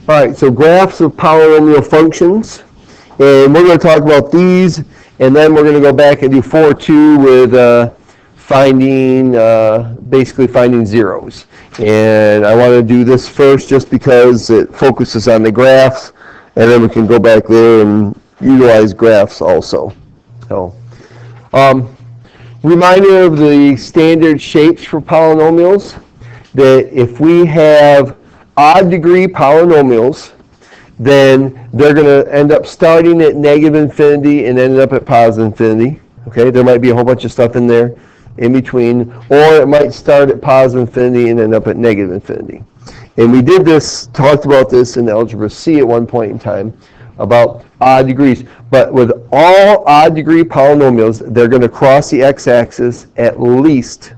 All right, so graphs of polynomial functions, and we're going to talk about these, and then we're going to go back and do 4.2 with basically finding zeros. And I want to do this first just because it focuses on the graphs, and then we can go back there and utilize graphs also. So, reminder of the standard shapes for polynomials, that if we have odd degree polynomials, then they're going to end up starting at negative infinity and end up at positive infinity. Okay, there might be a whole bunch of stuff in there in between, or it might start at positive infinity and end up at negative infinity. And we talked about this in Algebra C at one point in time, about odd degrees. But with all odd degree polynomials, they're going to cross the x-axis at least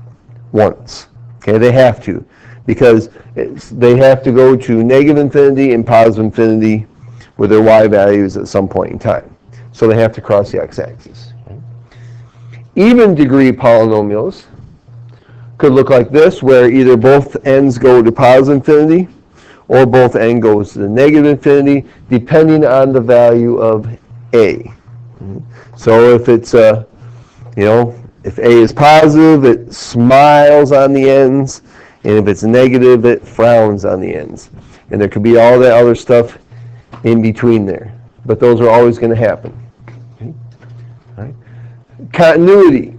once. Okay, they have to, because they have to go to negative infinity and positive infinity with their y values at some point in time. So they have to cross the x-axis. Even degree polynomials could look like this, where either both ends go to positive infinity or both ends goes to negative infinity, depending on the value of a. So if it's if a is positive, it smiles on the ends, and if it's negative, it frowns on the ends. And there could be all that other stuff in between there, but those are always going to happen. Okay? All right. Continuity.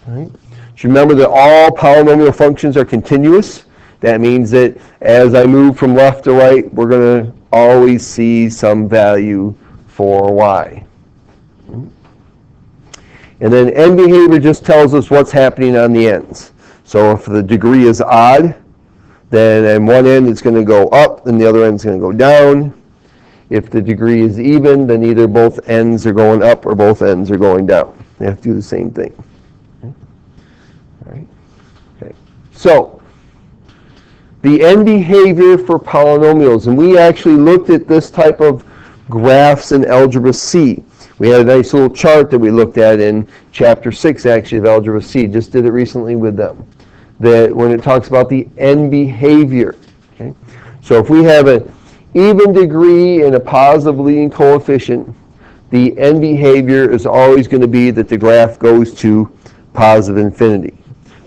All right. So remember that all polynomial functions are continuous. That means that as I move from left to right, we're going to always see some value for y. And then end behavior just tells us what's happening on the ends. So if the degree is odd, then at one end it's going to go up and the other end is going to go down. If the degree is even, then either both ends are going up or both ends are going down. They have to do the same thing. Okay. All right. Okay. So the end behavior for polynomials, and we actually looked at this type of graphs in Algebra C. We had a nice little chart that we looked at in Chapter 6, actually, of Algebra C. Just did it recently with them. That when it talks about the end behavior. Okay? So if we have an even degree and a positive leading coefficient, the end behavior is always going to be that the graph goes to positive infinity.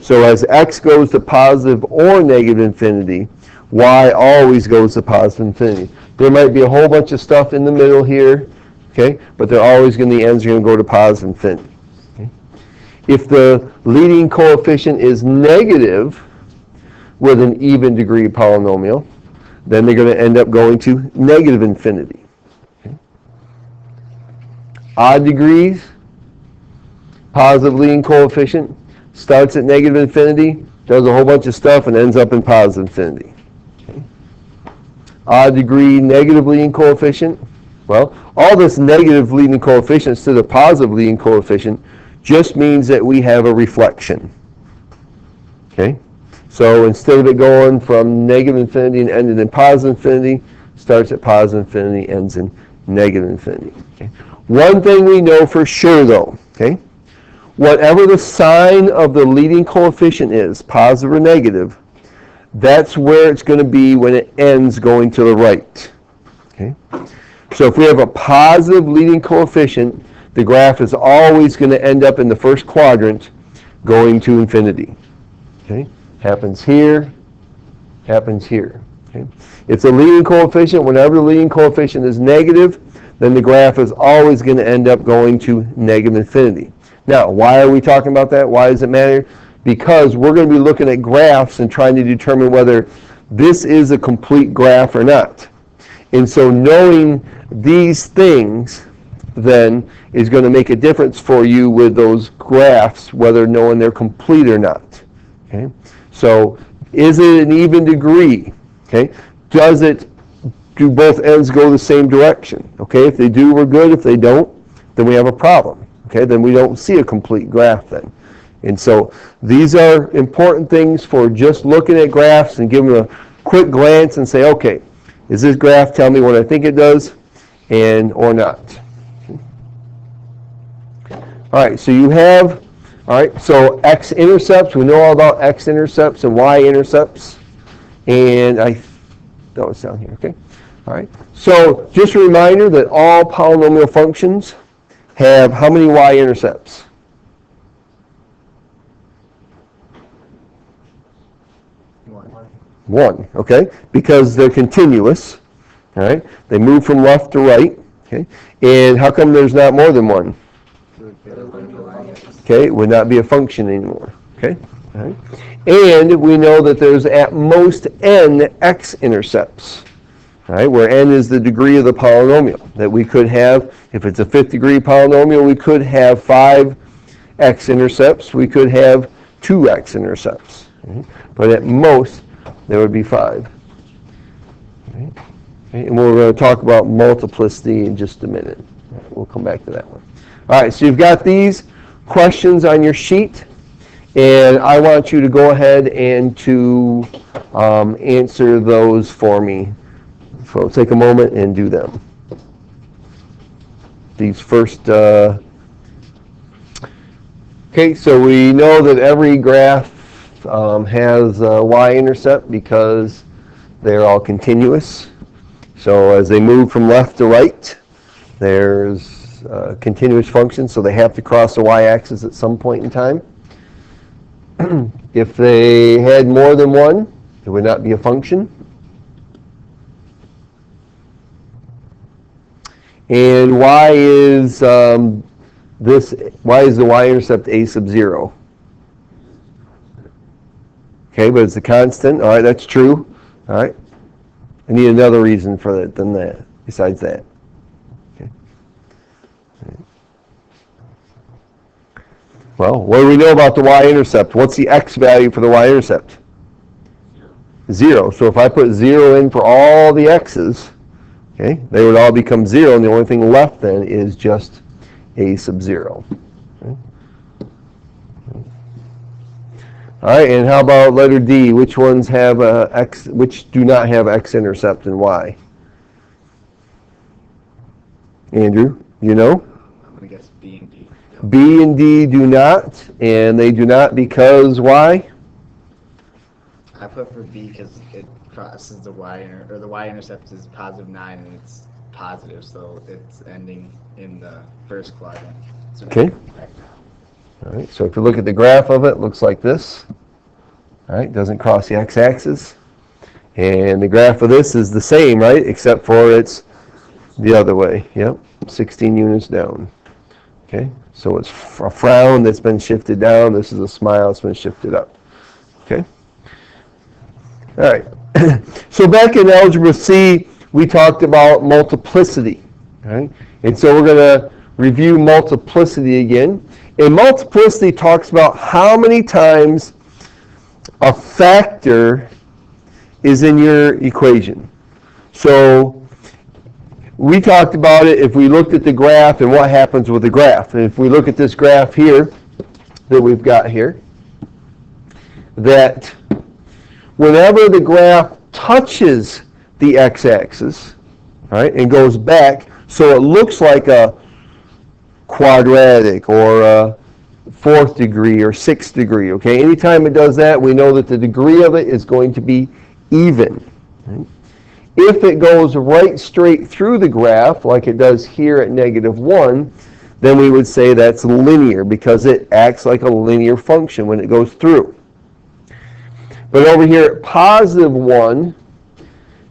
So as x goes to positive or negative infinity, y always goes to positive infinity. There might be a whole bunch of stuff in the middle here, okay, but the ends are going to go to positive infinity. Okay? If the leading coefficient is negative with an even degree polynomial, then they're going to end up going to negative infinity. Okay? Odd degrees, positive leading coefficient, starts at negative infinity, does a whole bunch of stuff, and ends up in positive infinity. Okay? Odd degree, negative leading coefficient. Well, all this negative leading coefficients to the positive leading coefficient just means that we have a reflection. Okay? So instead of it going from negative infinity and ending in positive infinity, starts at positive infinity, ends in negative infinity. Okay? One thing we know for sure though, okay? Whatever the sign of the leading coefficient is, positive or negative, that's where it's going to be when it ends going to the right. Okay? So if we have a positive leading coefficient, the graph is always going to end up in the first quadrant going to infinity. Okay? Happens here, happens here. Okay? It's a leading coefficient. Whenever the leading coefficient is negative, then the graph is always going to end up going to negative infinity. Now, why are we talking about that? Why does it matter? Because we're going to be looking at graphs and trying to determine whether this is a complete graph or not. And so knowing these things then is going to make a difference for you with those graphs, whether knowing they're complete or not. Okay? So is it an even degree? Okay? Do both ends go the same direction? Okay? If they do, we're good. If they don't, then we have a problem. Okay? Then we don't see a complete graph then. And so these are important things for just looking at graphs and giving them a quick glance and say, okay, does this graph tell me what I think it does or not? All right, so you have, all right, so x-intercepts, we know all about x-intercepts and y-intercepts. And I those down here, okay? All right. So just a reminder that all polynomial functions have how many y-intercepts? One, okay? Because they're continuous, all right? They move from left to right, okay? And how come there's not more than one? Okay, it would not be a function anymore, okay? All right. And we know that there's at most n x-intercepts, all right, where n is the degree of the polynomial. That we could have, if it's a fifth degree polynomial, we could have 5 x-intercepts, we could have 2 x-intercepts, right? But at most, there would be 5. Right? And we're going to talk about multiplicity in just a minute. Right, we'll come back to that one. All right, so you've got these questions on your sheet, and I want you to go ahead and to answer those for me. So take a moment and do them. These first, okay, so we know that every graph has a y-intercept because they're all continuous. So as they move from left to right, there's continuous functions, so they have to cross the y-axis at some point in time. If they had more than one, it would not be a function. And why is the y-intercept a sub 0? Okay, but it's a constant. All right, that's true. All right. I need another reason for that than that, besides that. Okay. Well, what do we know about the y-intercept? What's the x value for the y-intercept? 0. So if I put 0 in for all the x's, okay, they would all become 0, and the only thing left then is just a sub 0. Okay. All right, and how about letter D? Which ones have x? Which do not have x-intercept and y? Andrew, you know? I'm going to guess B and D. B and D do not, and they do not because why? I put for B because it crosses the the y-intercept is positive 9 and it's positive, so it's ending in the first quadrant. So okay. All right, so if you look at the graph of it, it looks like this. All right, doesn't cross the x-axis. And the graph of this is the same, right, except for it's the other way. Yep, 16 units down. Okay, so it's a frown that's been shifted down. This is a smile that's been shifted up. Okay. All right. So back in Algebra C, we talked about multiplicity. Right? And so we're going to review multiplicity again. And multiplicity talks about how many times a factor is in your equation. So we talked about it if we looked at the graph and what happens with the graph. And if we look at this graph here that we've got here, that whenever the graph touches the x-axis, right, and goes back, so it looks like a quadratic or a 4th degree or 6th degree, okay? Anytime it does that, we know that the degree of it is going to be even. Right? If it goes right straight through the graph, like it does here at -1, then we would say that's linear because it acts like a linear function when it goes through. But over here at +1,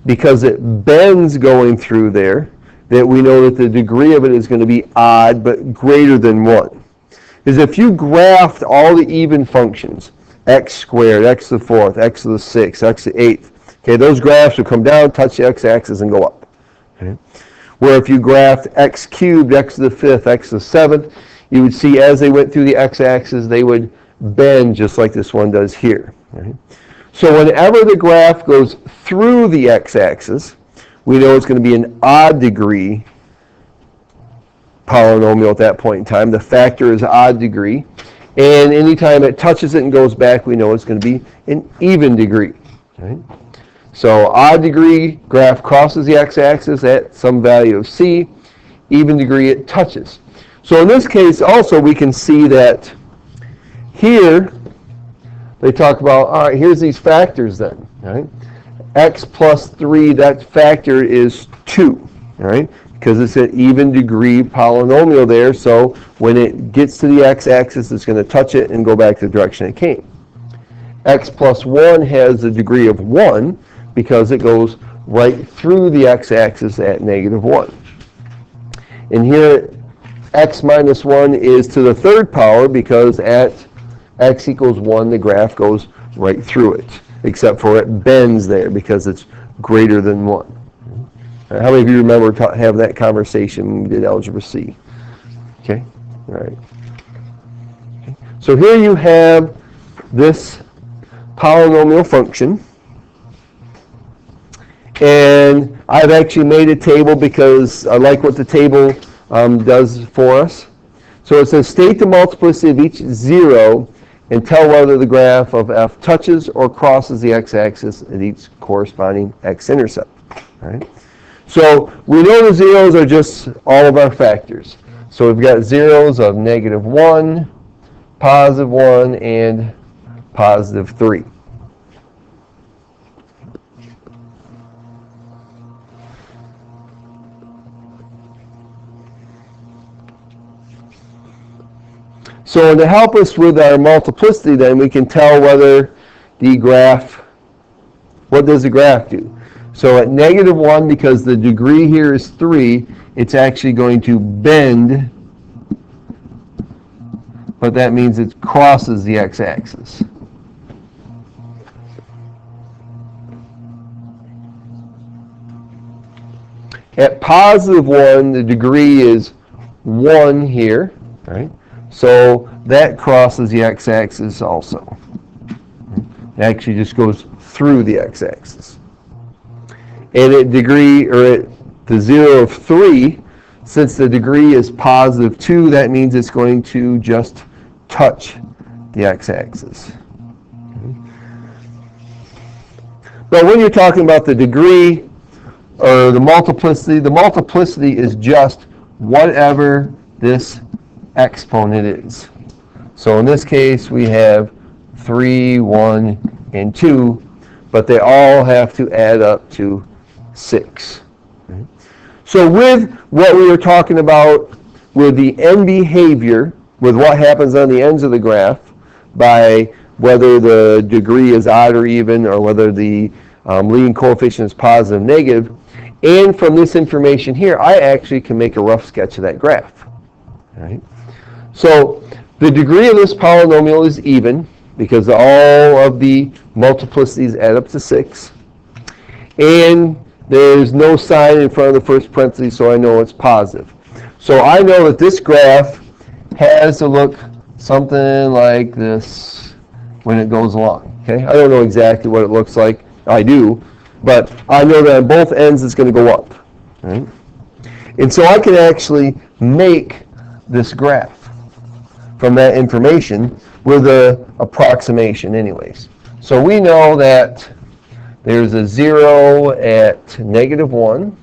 because it bends going through there, that we know that the degree of it is going to be odd but greater than 1. Because if you graphed all the even functions, x squared, x to the 4th, x to the 6th, x to the 8th, okay, those graphs will come down, touch the x-axis, and go up. Okay? Where if you graphed x cubed, x to the 5th, x to the 7th, you would see as they went through the x-axis, they would bend just like this one does here. Right? So whenever the graph goes through the x-axis, we know it's going to be an odd degree polynomial at that point in time. The factor is odd degree. And anytime it touches it and goes back, we know it's going to be an even degree. Right? So odd degree, graph crosses the x-axis at some value of c. Even degree, it touches. So in this case also we can see that here they talk about, all right, here's these factors then. Right? x plus 3, that factor is 2, all right? Because it's an even degree polynomial there, so when it gets to the x-axis, it's going to touch it and go back to the direction it came. X plus 1 has a degree of 1 because it goes right through the x-axis at negative 1. And here, x minus 1 is to the third power because at x equals 1, the graph goes right through it, except for it bends there because it's greater than 1. How many of you remember having that conversation when we did Algebra C? Okay, all right. Okay. So here you have this polynomial function, and I've actually made a table because I like what the table does for us. So it says state the multiplicity of each 0 and tell whether the graph of f touches or crosses the x-axis at each corresponding x-intercept. All right. So we know the zeros are just all of our factors. So we've got zeros of negative 1, positive 1, and positive 3. So to help us with our multiplicity, then, we can tell whether the graph, what does the graph do? So at negative 1, because the degree here is 3, it's actually going to bend, but that means it crosses the x-axis. At positive 1, the degree is 1 here, right? So that crosses the x-axis also. It actually just goes through the x-axis. And at degree, or at the 0 of 3, since the degree is positive 2, that means it's going to just touch the x-axis. But when you're talking about the degree or the multiplicity is just whatever this exponent is. So in this case, we have 3, 1, and 2, but they all have to add up to 6. So with what we were talking about with the end behavior, with what happens on the ends of the graph, by whether the degree is odd or even, or whether the leading coefficient is positive or negative, and from this information here, I actually can make a rough sketch of that graph. All right? So the degree of this polynomial is even, because all of the multiplicities add up to 6. And there's no sign in front of the first parenthesis, so I know it's positive. So I know that this graph has to look something like this when it goes along. Okay? I don't know exactly what it looks like. I do. But I know that on both ends it's going to go up. Right? And so I can actually make this graph from that information with an approximation anyways. So we know that there's a 0 at negative 1,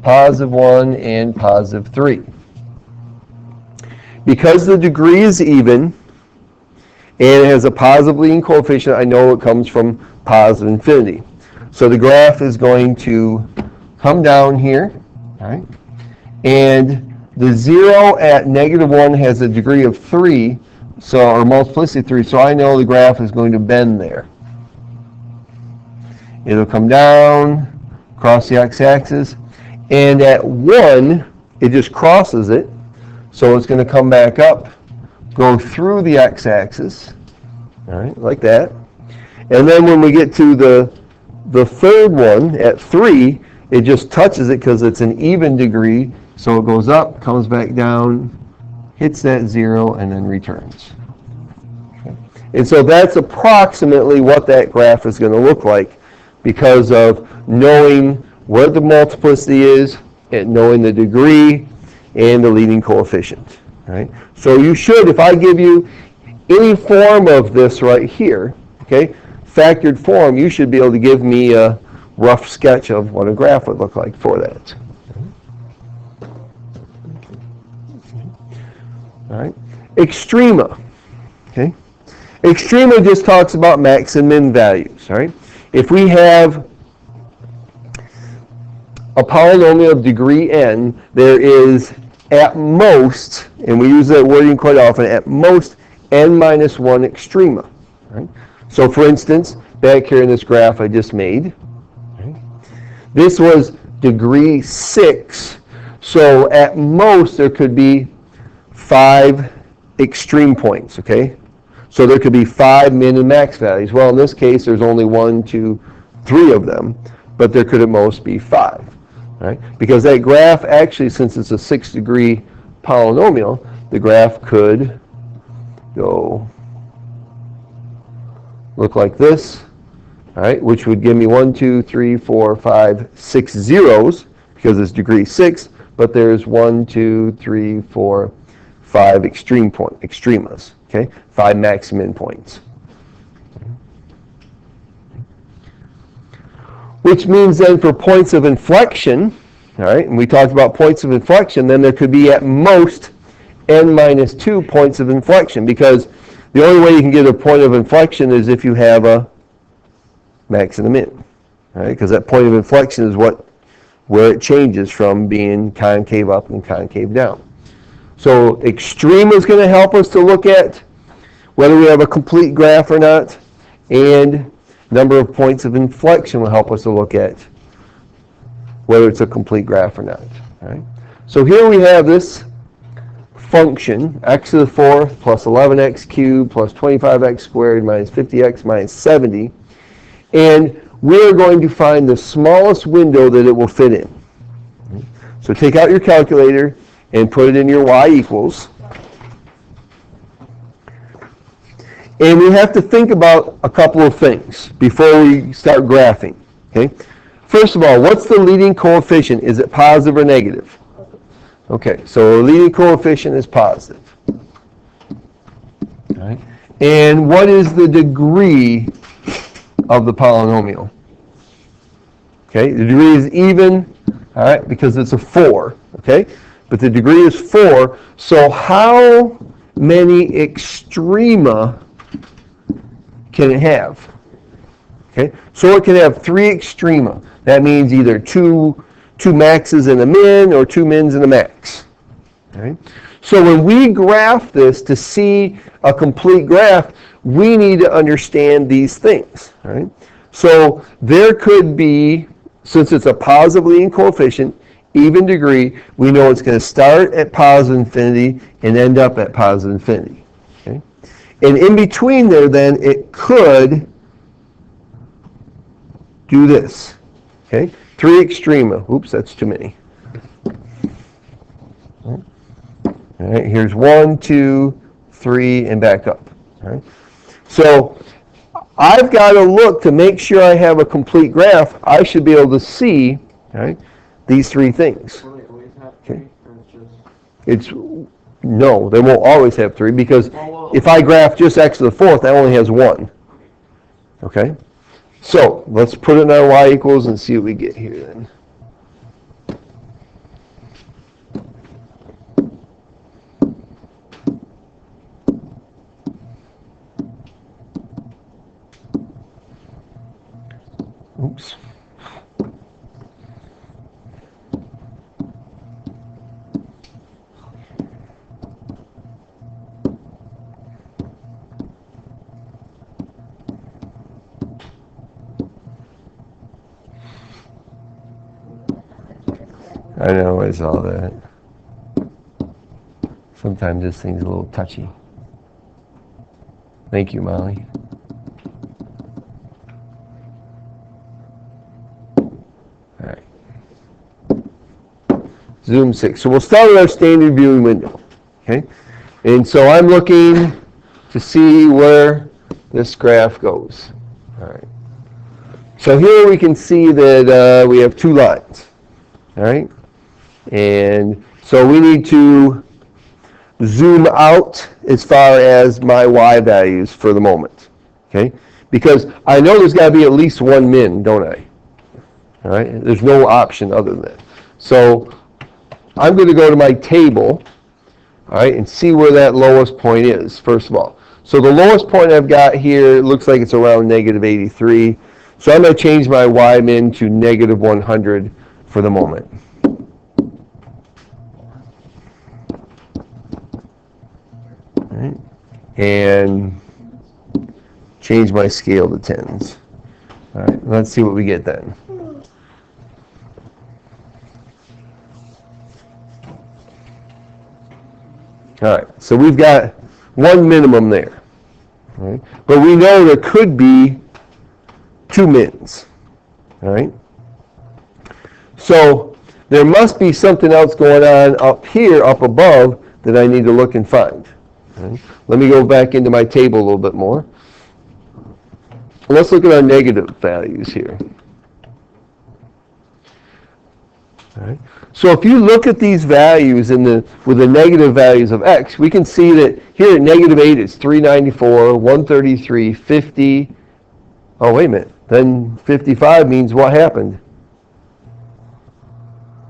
positive 1, and positive 3. Because the degree is even, and it has a positive leading coefficient, I know it comes from positive infinity. So the graph is going to come down here, all right? And the 0 at negative 1 has a degree of 3, so, or multiplicity of 3, so I know the graph is going to bend there. It'll come down, cross the x-axis, and at 1, it just crosses it, so it's going to come back up, go through the x-axis, all right, like that. And then when we get to the third one, at 3, it just touches it because it's an even degree, so it goes up, comes back down, hits that 0, and then returns. Okay. And so that's approximately what that graph is going to look like, because of knowing what the multiplicity is, and knowing the degree, and the leading coefficient. Right? So you should, if I give you any form of this right here, okay, factored form, you should be able to give me a rough sketch of what a graph would look like for that. All right. Extrema. Okay. Extrema just talks about max and min values. All right. If we have a polynomial of degree n, there is at most, and we use that wording quite often, at most n minus 1 extrema. Right? So for instance, back here in this graph I just made, right, this was degree 6, so at most there could be 5 extreme points, okay? So there could be 5 min and max values. Well, in this case there's only 1, 2, 3 of them, but there could at most be 5. Right? Because that graph actually, since it's a 6-degree polynomial, the graph could go look like this, all right, which would give me 1, 2, 3, 4, 5, 6 zeros because it's degree 6, but there's 1, 2, 3, 4, 5 extremas, okay, 5 max min points. Which means then for points of inflection, all right, and we talked about points of inflection, then there could be at most n minus 2 points of inflection, because the only way you can get a point of inflection is if you have a max and a min, all right, because that point of inflection is where it changes from being concave up and concave down. So extrema is going to help us to look at whether we have a complete graph or not, and number of points of inflection will help us to look at whether it's a complete graph or not. Right? So here we have this function, x to the 4th plus 11x cubed plus 25x squared minus 50x minus 70, and we're going to find the smallest window that it will fit in. So take out your calculator and put it in your y equals. And we have to think about a couple of things before we start graphing. Okay? First of all, what's the leading coefficient? Is it positive or negative? Okay, so the leading coefficient is positive. All right. And what is the degree of the polynomial? Okay, the degree is even, all right, because it's a 4. Okay, but the degree is 4. So how many extrema can it have? Okay, so it can have 3 extrema. That means either two maxes and a min, or 2 mins and a max. Okay? So when we graph this to see a complete graph, we need to understand these things. Right? So there could be, since it's a positive leading coefficient, even degree, we know it's going to start at positive infinity and end up at positive infinity. Okay? And in between there, then, it could do this. Okay? 3 extrema. Oops, that's too many. All right, here's 1, 2, 3, and back up. All right? So I've got to look to make sure I have a complete graph. I should be able to see, all right, these 3 things. Will they always have Okay. 3, or it's just... No, they won't always have 3, because if I graph just x to the 4th, that only has 1. Okay? So let's put it in our y equals and see what we get here then. Oops. I know, it's all that. Sometimes this thing's a little touchy. Thank you, Molly. All right. Zoom 6. So we'll start with our standard viewing window. Okay? And so I'm looking to see where this graph goes. All right. So here we can see that we have 2 lines. All right? And so we need to zoom out as far as my y values for the moment. Okay? Because I know there's got to be at least 1 min, don't I? All right? There's no option other than that. So I'm going to go to my table, all right, and see where that lowest point is, first of all. So the lowest point I've got here looks like it's around negative 83. So I'm going to change my y min to negative 100 for the moment. All right. And change my scale to tens. All right, let's see what we get then. All right, so we've got one minimum there. All right? But we know there could be two mins. All right? So there must be something else going on up here, up above, that I need to look and find. All right? Let me go back into my table a little bit more. Let's look at our negative values here. All right. So if you look at these values with the negative values of x, we can see that here at negative 8 it's 394, 133, 50. Oh, wait a minute. Then 55 means what happened?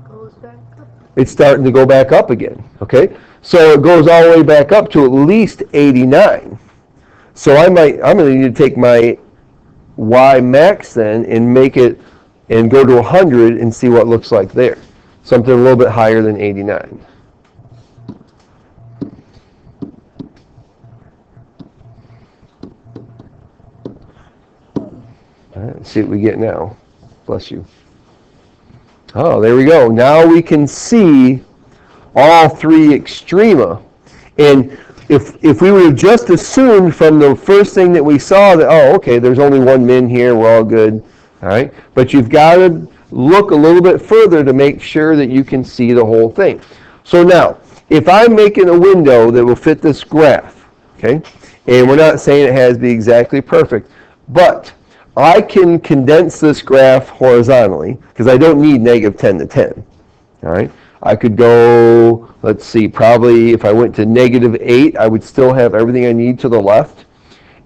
Goes back up. It's starting to go back up again. Okay? So it goes all the way back up to at least 89. So I'm going to need to take my y max then and make it and go to 100 and see what it looks like there. Something a little bit higher than 89. All right, let's see what we get now. Bless you. Oh, there we go. Now we can see all three extrema. And if we would have just assumed from the first thing that we saw that, oh, okay, there's only one min here, we're all good. All right, but you've got to look a little bit further to make sure that you can see the whole thing. So now, if I'm making a window that will fit this graph, okay, and we're not saying it has to be exactly perfect, but I can condense this graph horizontally because I don't need negative 10 to 10. All right, I could go, let's see, probably if I went to negative 8, I would still have everything I need to the left,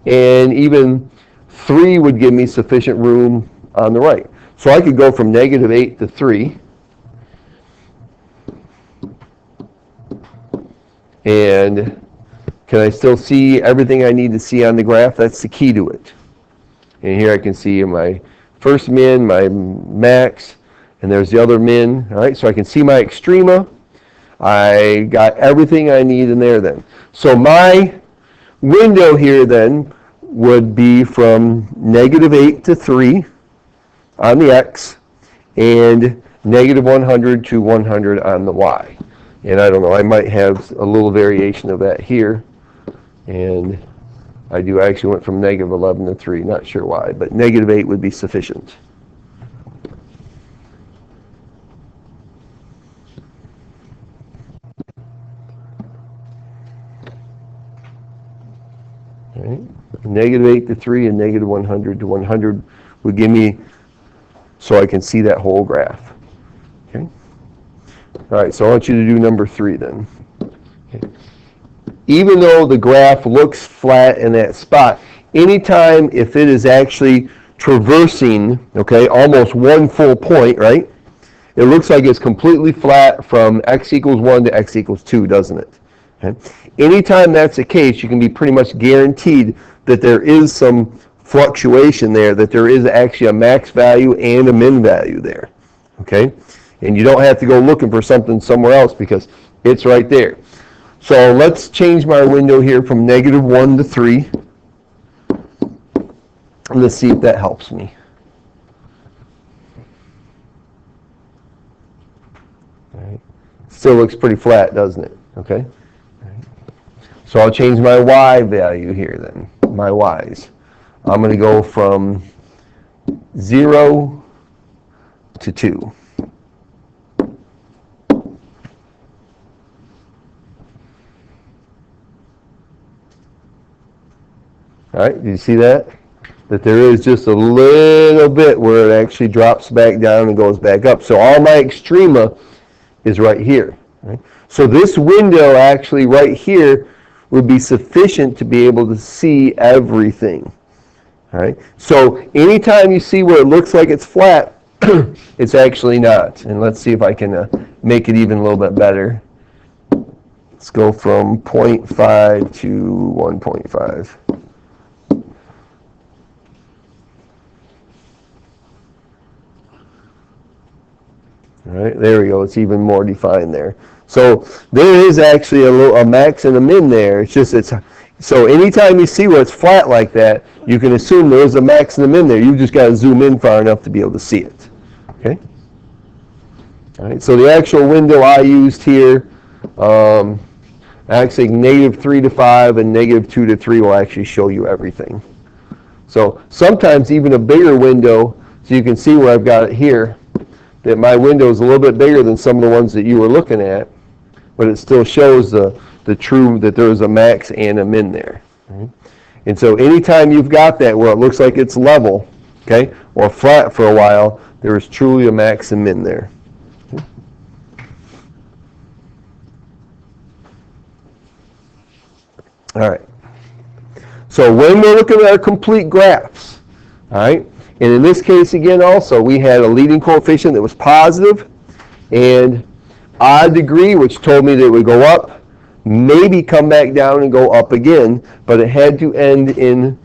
and even 3 would give me sufficient room on the right. So I could go from negative 8 to 3. And can I still see everything I need to see on the graph? That's the key to it. And here I can see my first min, my max, and there's the other min. All right, so I can see my extrema. I got everything I need in there then. So my window here then would be from negative 8 to 3 on the x, and negative 100 to 100 on the y. And I don't know, I might have a little variation of that here. And I actually went from negative 11 to 3, not sure why, but negative 8 would be sufficient. All right. Negative 8 to 3 and negative 100 to 100 would give me, so I can see that whole graph. Okay. All right, so I want you to do number 3 then. Okay. Even though the graph looks flat in that spot, anytime if it is actually traversing, okay, almost one full point, right? It looks like it's completely flat from x equals 1 to x equals 2, doesn't it? Okay. Anytime that's the case, you can be pretty much guaranteed that there is some fluctuation there, that there is actually a max value and a min value there. Okay? And you don't have to go looking for something somewhere else because it's right there. So let's change my window here from negative 1 to 3. And let's see if that helps me. All right. Still looks pretty flat, doesn't it? Okay? All right. So I'll change my y value here then, my y's. I'm going to go from 0 to 2. All right, do you see that? That there is just a little bit where it actually drops back down and goes back up. So all my extrema is right here. Right? So this window actually right here would be sufficient to be able to see everything. All right? So anytime you see where it looks like it's flat, it's actually not. And let's see if I can make it even a little bit better. Let's go from 0.5 to 1.5. All right, there we go. It's even more defined there. So there is actually a max and a min there. It's just so anytime you see where it's flat like that, you can assume there's a max and a min there. You just got to zoom in far enough to be able to see it. Okay. All right. So the actual window I used here, actually -3 to 5 and -2 to 3 will actually show you everything. So sometimes even a bigger window, so you can see where I've got it here, that my window is a little bit bigger than some of the ones that you were looking at, but it still shows the true that there is a max and a min there. Right? And so anytime you've got that where it looks like it's level, okay, or flat for a while, there is truly a max and min there. Okay. All right. So when we're looking at our complete graphs, all right, and in this case again also, we had a leading coefficient that was positive and odd degree, which told me that it would go up, maybe come back down and go up again, but it had to end in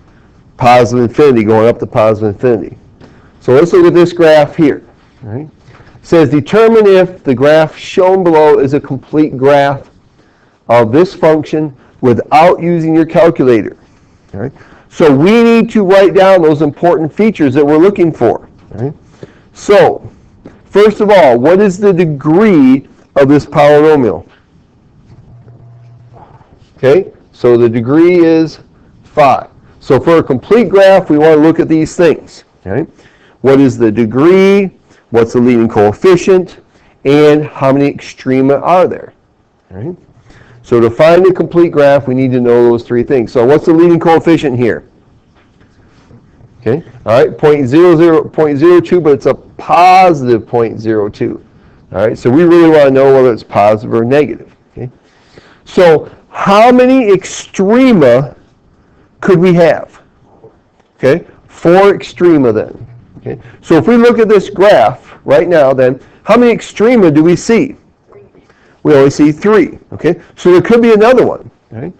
positive infinity, going up to positive infinity. So let's look at this graph here. All right. It says determine if the graph shown below is a complete graph of this function without using your calculator. All right. So we need to write down those important features that we're looking for. All right. So first of all, what is the degree of this polynomial? Okay, so the degree is 5. So for a complete graph, we want to look at these things. Okay? What is the degree? What's the leading coefficient? And how many extrema are there? All right? So to find a complete graph, we need to know those three things. So what's the leading coefficient here? Okay, all right, 0.02, but it's a positive 0.02. All right, so we really want to know whether it's positive or negative. Okay, so how many extrema could we have? Okay, 4 extrema then. Okay, so if we look at this graph right now, then how many extrema do we see? We only see 3. Okay, so there could be another one. Okay,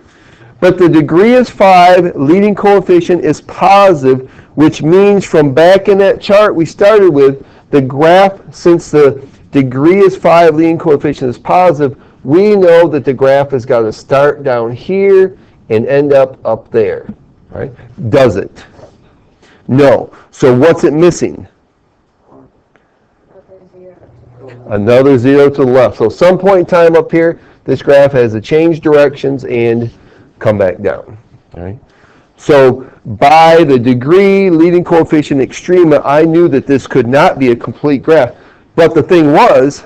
but the degree is 5, leading coefficient is positive, which means from back in that chart we started with, the graph, since the degree is 5, leading coefficient is positive, we know that the graph has got to start down here and end up there. Right? Does it? No. So what's it missing? Another 0 to the left. So some point in time up here, this graph has to change directions and come back down. All right? So by the degree, leading coefficient, extrema, I knew that this could not be a complete graph. But the thing was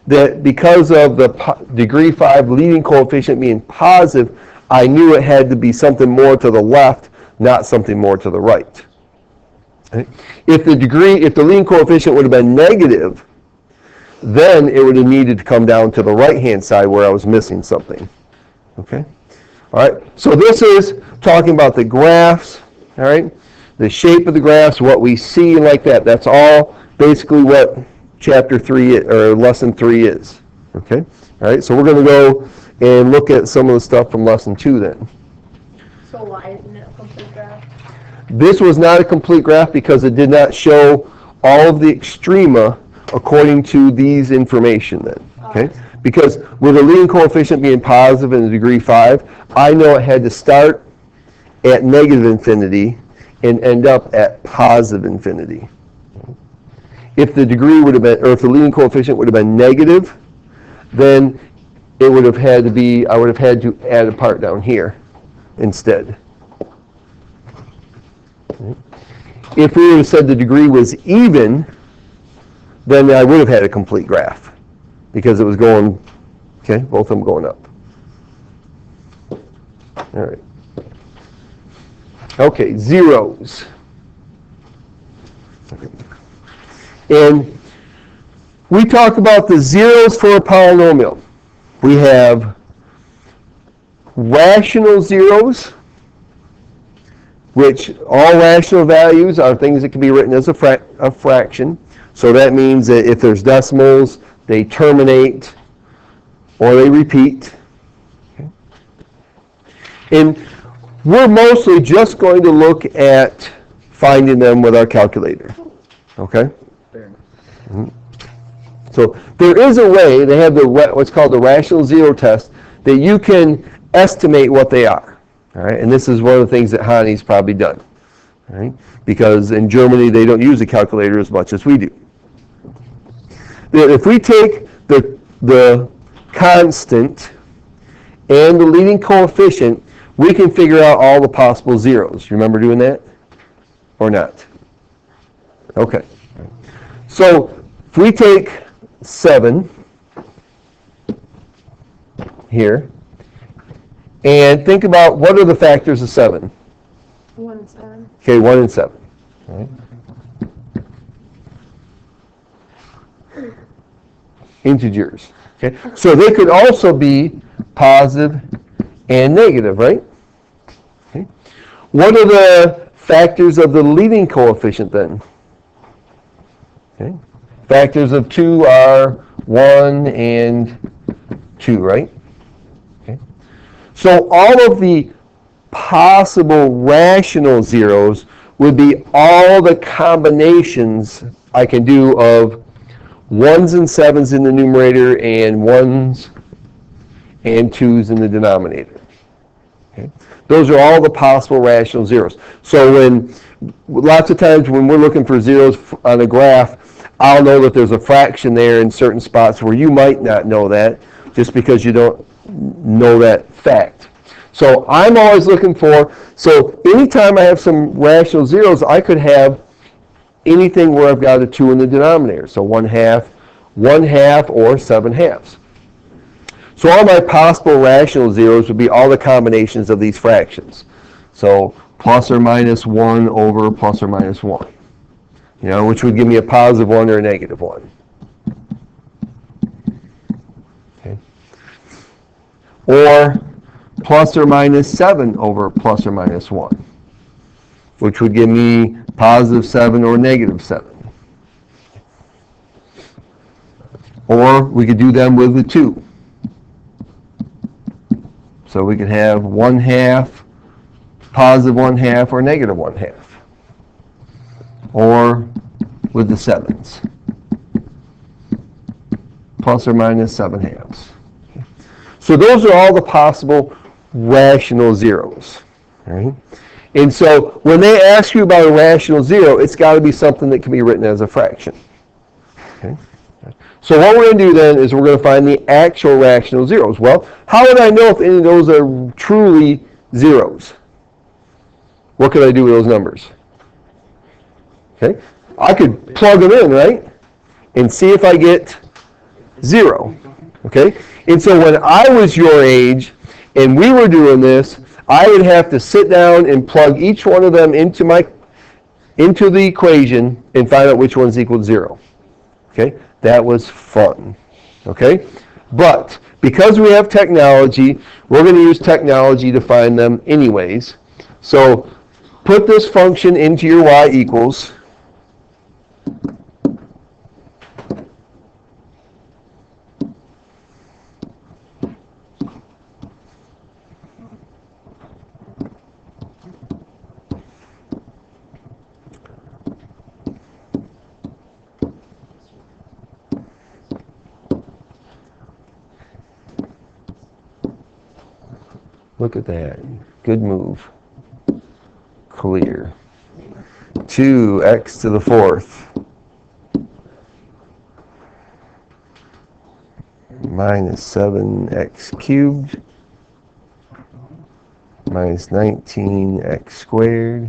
that because of the degree 5 leading coefficient being positive, I knew it had to be something more to the left, not something more to the right. Okay? If the leading coefficient would have been negative, then it would have needed to come down to the right-hand side where I was missing something. Okay? All right, so this is talking about the graphs, all right, the shape of the graphs, what we see like that. That's all basically what chapter 3 or lesson 3 is. Okay, all right, so we're going to go and look at some of the stuff from lesson 2 then. So why isn't it a complete graph? This was not a complete graph because it did not show all of the extrema according to these information then. Okay. Because with the leading coefficient being positive and the degree 5, I know it had to start at negative infinity and end up at positive infinity. If the degree would have been, or if the leading coefficient would have been negative, then it would have had to be, I would have had to add a part down here instead. If we would have said the degree was even, then I would have had a complete graph. Because it was going, okay, both of them going up. All right. Okay, zeros. And we talk about the zeros for a polynomial. We have rational zeros, which all rational values are things that can be written as a fraction. So that means that if there's decimals, they terminate or they repeat. Okay. And we're mostly just going to look at finding them with our calculator. Okay? Fair enough. Mm-hmm. So there is a way, they have what's called the rational zero test, that you can estimate what they are. All right, and this is one of the things that Hani's probably done. All right, because in Germany they don't use a calculator as much as we do. If we take the constant and the leading coefficient, we can figure out all the possible zeros. You remember doing that? Or not? Okay. So if we take 7 here, and think about what are the factors of 7? 1 and 7. Okay, 1 and 7. All right. Integers. Okay, so they could also be positive and negative, right? Okay. What are the factors of the leading coefficient then? Okay. Factors of 2 are 1 and 2, right? Okay. So all of the possible rational zeros would be all the combinations I can do of 1s and 7s in the numerator and 1s and 2s in the denominator. Okay. Those are all the possible rational zeros. So lots of times when we're looking for zeros on a graph, I'll know that there's a fraction there in certain spots where you might not know that just because you don't know that fact. So I'm always looking for, so anytime I have some rational zeros, I could have anything where I've got a 2 in the denominator. So 1/2, 1/2, or 7/2. So all my possible rational zeros would be all the combinations of these fractions. So plus or minus 1 over plus or minus 1. You know, which would give me a positive 1 or a negative 1. Okay. Or plus or minus 7 over plus or minus 1, which would give me positive 7 or negative 7. Or we could do them with the 2. So we could have 1/2, positive 1/2, or negative 1/2. Or with the 7s, plus or minus 7/2. So those are all the possible rational zeros. Right? And so when they ask you about a rational zero, it's got to be something that can be written as a fraction. Okay? So what we're going to do then is we're going to find the actual rational zeros. Well, how would I know if any of those are truly zeros? What could I do with those numbers? Okay? I could plug them in, right? And see if I get 0. Okay? And so when I was your age and we were doing this, I would have to sit down and plug each one of them into the equation and find out which ones equal 0. Okay? That was fun. Okay? But because we have technology, we're going to use technology to find them anyways. So put this function into your y equals. Look at that. Good move. Clear. 2x to the 4th minus 7x cubed minus 19x squared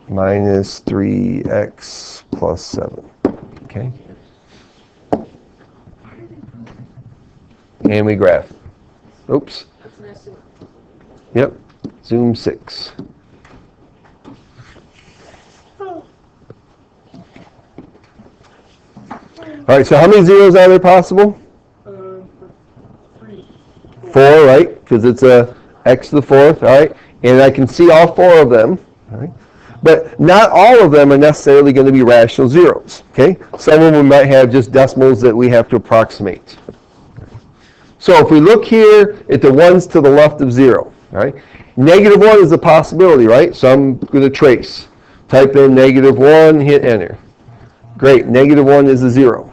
minus 3x plus 7. Okay? And we graph. Oops. Yep. Zoom 6. All right, so how many zeros are there possible? 3. 4, right? Because it's a x to the 4th, all right? And I can see all 4 of them, all right? But not all of them are necessarily going to be rational zeros, okay? Some of them might have just decimals that we have to approximate. So if we look here at the ones to the left of 0, all right? -1 is a possibility, right? So I'm going to trace. Type in -1, hit enter. Great, -1 is a 0.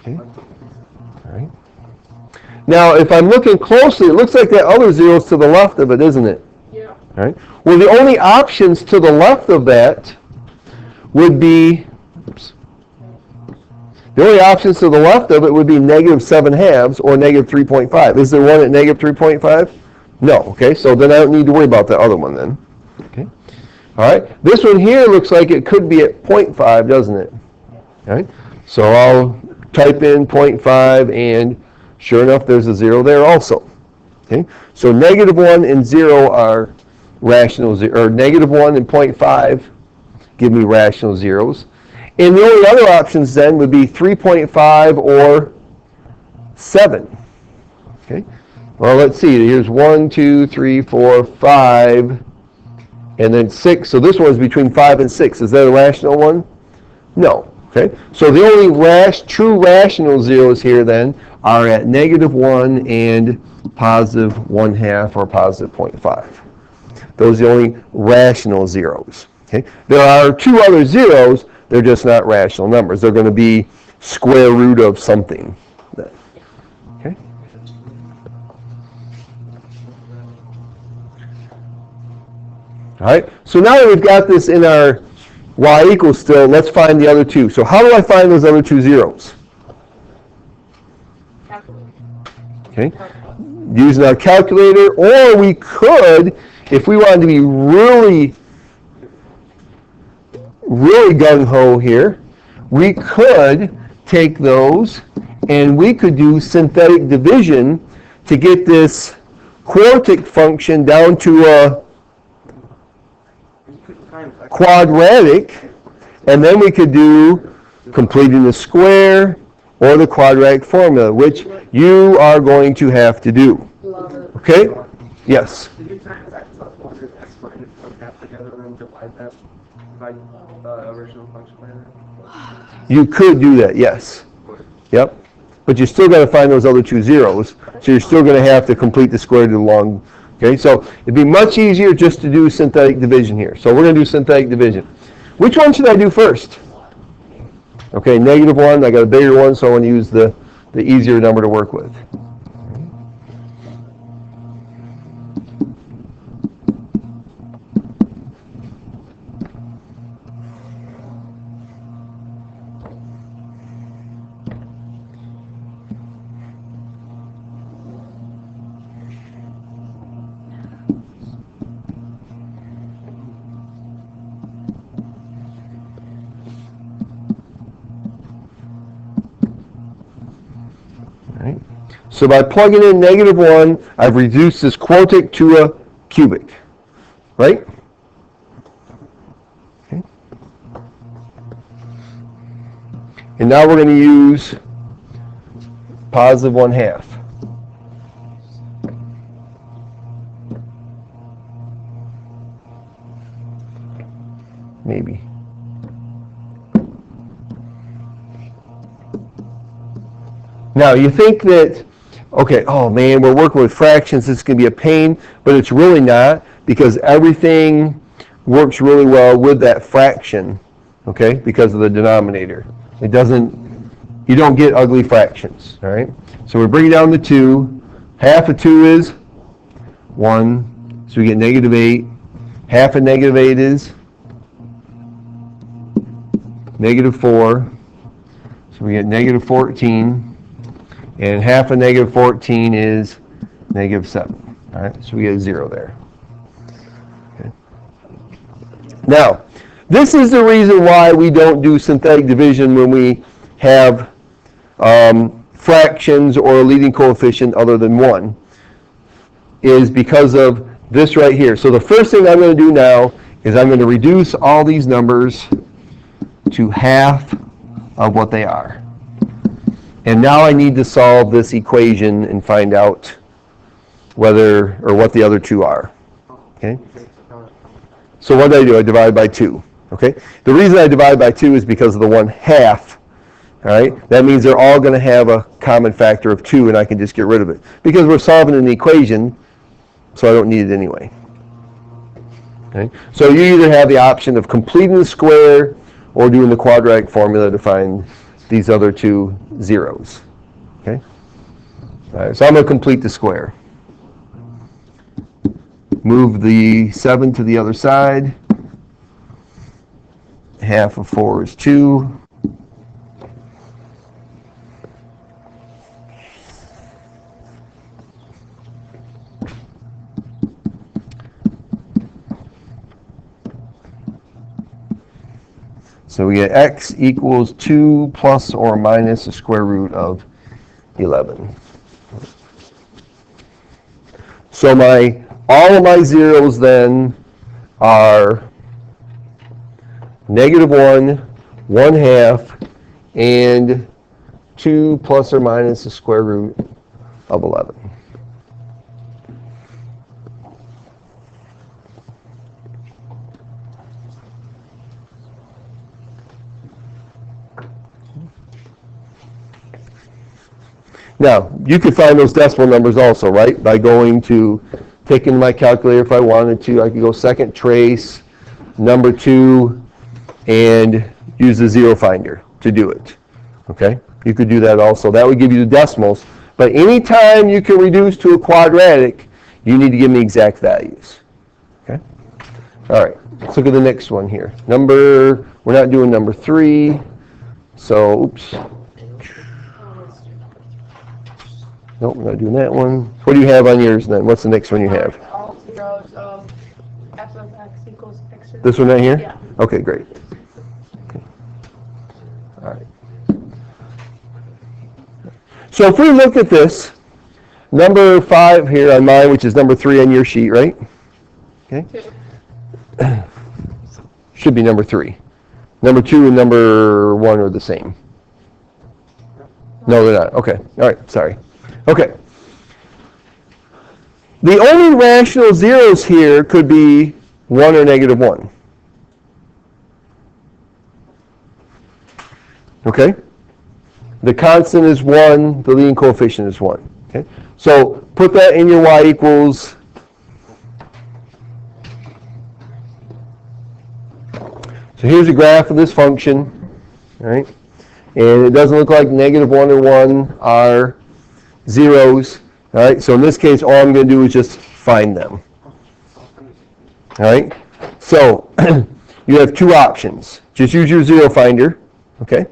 Okay. All right. Now, if I'm looking closely, it looks like that other 0 is to the left of it, isn't it? Yeah. All right. Well, the only options to the left of that would be, oops. The only options to the left of it would be -7/2 or -3.5. Is there one at -3.5? No. Okay, so then I don't need to worry about the other one then. Okay. All right. This one here looks like it could be at 0.5, doesn't it? All right. So I'll type in 0.5, and sure enough, there's a 0 there also. Okay. So -1 and 0 are rational, or -1 and 0.5 give me rational zeros. And the only other options then would be 3.5 or 7. Okay. Well, let's see. Here's 1, 2, 3, 4, 5, and then 6. So this one's between 5 and 6. Is that a rational one? No. Okay. So the only true rational zeros here then are at -1 and +1/2 or +0.5. Those are the only rational zeros. Okay. There are two other zeros. They're just not rational numbers. They're going to be square root of something. Okay. All right. So now that we've got this in our y equals still, let's find the other two. So how do I find those other two zeros? Okay. Using our calculator, or we could, if we wanted to be really gung-ho here, we could take those and we could do synthetic division to get this quartic function down to a quadratic, and then we could do completing the square or the quadratic formula, which you are going to have to do. Love it. Okay? Yes? Did you times x plus 1 and x minus 1 half together and divide that by the original function later? You could do that, yes. Yep. But you're still going to find those other two zeros, so you're still going to have to complete the square root of the long. Okay, so it'd be much easier just to do synthetic division here. So we're going to do synthetic division. Which one should I do first? Okay, -1, I got a bigger one, so I want to use the easier number to work with. So by plugging in -1, I've reduced this quotic to a cubic, right? Okay. And now we're going to use +1/2. Maybe. Now you think that, okay, oh man, we're working with fractions, it's going to be a pain, but it's really not, because everything works really well with that fraction, okay, because of the denominator. It doesn't, you don't get ugly fractions, all right? So we're bringing down the 2. Half of 2 is 1, so we get -8. Half of -8 is -4, so we get -14. And half of -14 is -7. All right, so we get a 0 there. Okay. Now, this is the reason why we don't do synthetic division when we have fractions or a leading coefficient other than 1, is because of this right here. So the first thing I'm going to do now is I'm going to reduce all these numbers to half of what they are. And now I need to solve this equation and find out whether, or what the other two are. Okay? So what do? I divide by 2. Okay? The reason I divide by 2 is because of the 1/2. All right? That means they're all going to have a common factor of 2, and I can just get rid of it. Because we're solving an equation, so I don't need it anyway. Okay? So you either have the option of completing the square or doing the quadratic formula to find these other two zeros. Okay? All right, so I'm going to complete the square. Move the 7 to the other side. Half of 4 is 2. So we get x equals 2 plus or minus the square root of 11. So all of my zeros then are -1, 1/2, and 2 plus or minus the square root of 11. Now, you could find those decimal numbers also, right? By taking my calculator if I wanted to. I could go second trace, number 2, and use the zero finder to do it. Okay? You could do that also. That would give you the decimals. But anytime you can reduce to a quadratic, you need to give me exact values. Okay? All right. Let's look at the next one here. We're not doing number 3. So, oops. Nope, we're not doing that one. What do you have on yours then? What's the next one you have? All zeros of f of x equals x. This one right here? Yeah. Okay, great. Okay. All right. So if we look at this, number 5 here on mine, which is number 3 on your sheet, right? Okay. Should be number 3. Number 2 and number 1 are the same. No, they're not. Okay. All right. Sorry. Okay. The only rational zeros here could be 1 or -1. Okay? The constant is 1, the leading coefficient is 1. Okay? So put that in your y equals. So here's a graph of this function. All right? And it doesn't look like -1 or 1 are zeros. All right, so in this case, all I'm going to do is just find them. All right, so you have two options. Just use your zero finder, okay?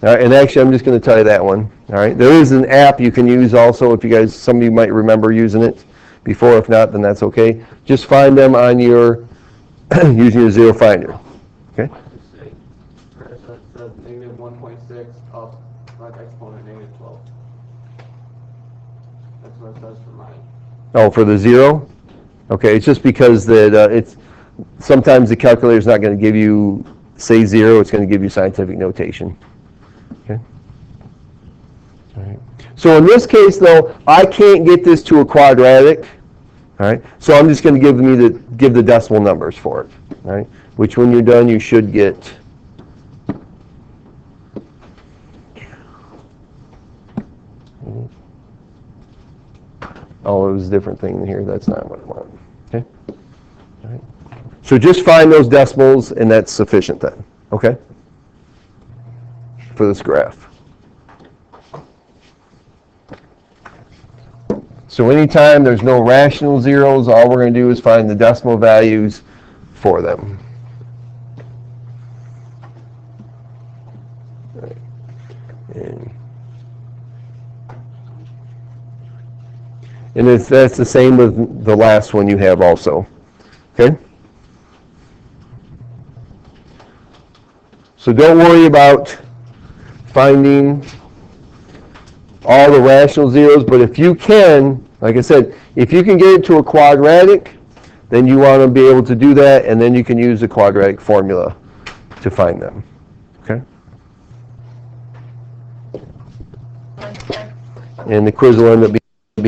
All right, and actually, I'm just going to tell you that one. All right, there is an app you can use also if you guys, some of you might remember using it before. If not, then that's okay. Just find them on your using your zero finder. Okay. That's -1.6 up exponent -12. That's what it says for mine. Oh, for the zero? Okay, it's just because it's sometimes the calculator is not going to give you, say 0, it's going to give you scientific notation. Okay. All right. So in this case, though, I can't get this to a quadratic. All right. So I'm just going to give the decimal numbers for it. All right. Which, when you're done, you should get. Oh, it was a different thing here. That's not what I want. Okay. All right. So just find those decimals, and that's sufficient then. Okay. For this graph. So anytime there's no rational zeros, all we're going to do is find the decimal values for them. All right. And that's the same with the last one you have also. Okay? So don't worry about finding all the rational zeros, but if you can, like I said, if you can get it to a quadratic, then you want to be able to do that, and then you can use the quadratic formula to find them. Okay? And the quiz will end up being